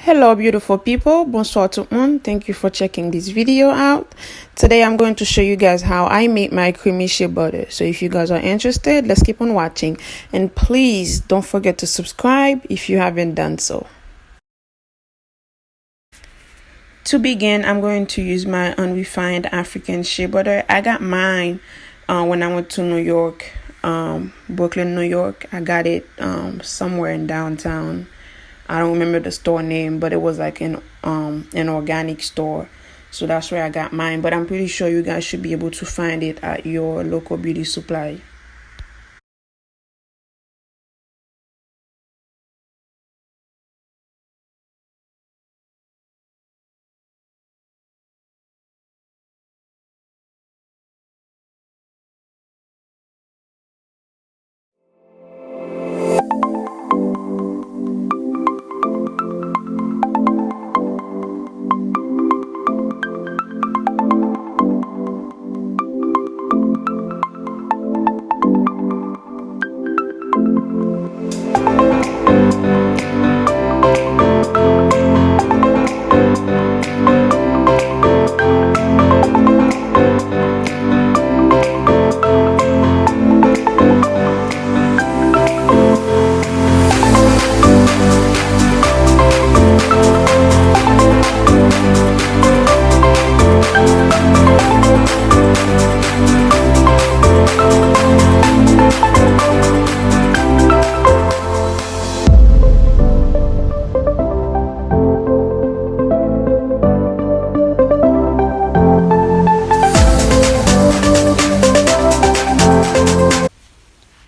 Hello beautiful people, bonsoir tout le monde. Thank you for checking this video out. Today I'm going to show you guys how I make my creamy shea butter. So if you guys are interested, let's keep on watching. And please don't forget to subscribe if you haven't done so. To begin, I'm going to use my Unrefined African shea butter. I got mine when I went to New York, Brooklyn, New York. I got it somewhere in downtown. I don't remember the store name, but it was like an organic store. So that's where I got mine. But I'm pretty sure you guys should be able to find it at your local beauty supply.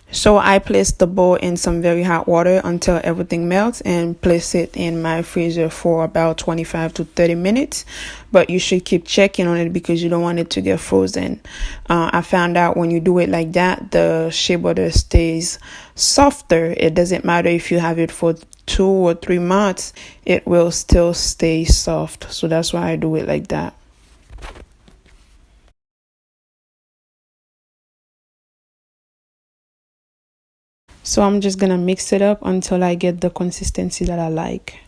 So I placed the bowl in some very hot water until everything melts and place it in my freezer for about 25 to 30 minutes. But you should keep checking on it because you don't want it to get frozen. I found out when you do it like that, the shea butter stays softer. It doesn't matter if you have it for 2 or 3 months, it will still stay soft. So that's why I do it like that. So I'm just gonna mix it up until I get the consistency that I like.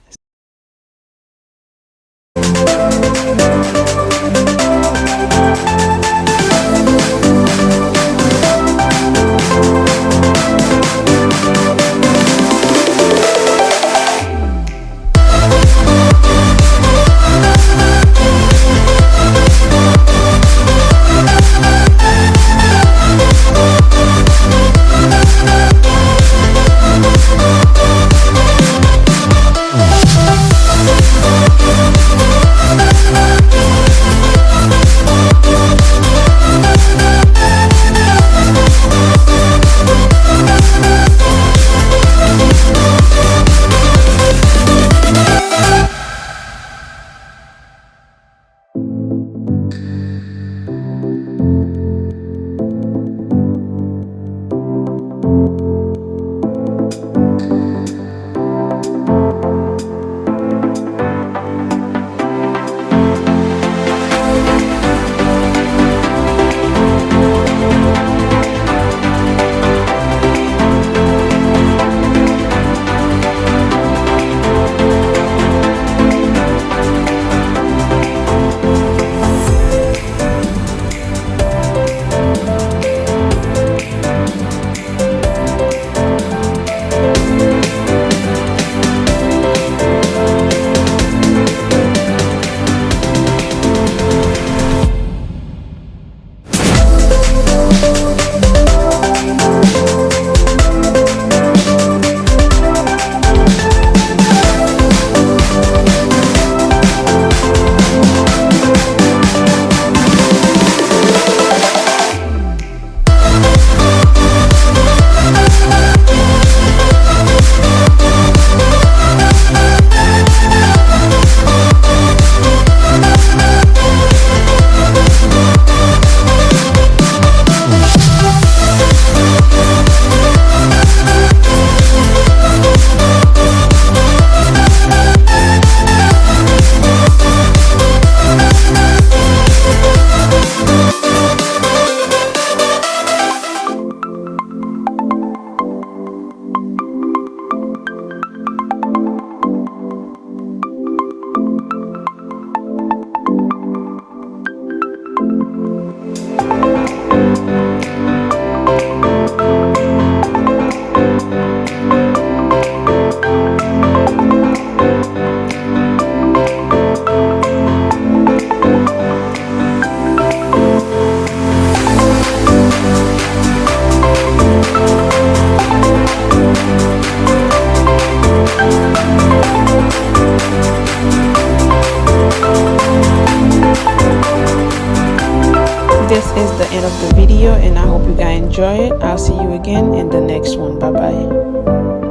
this is the end of the video, and I hope you guys enjoy it. I'll see you again in the next one. Bye bye.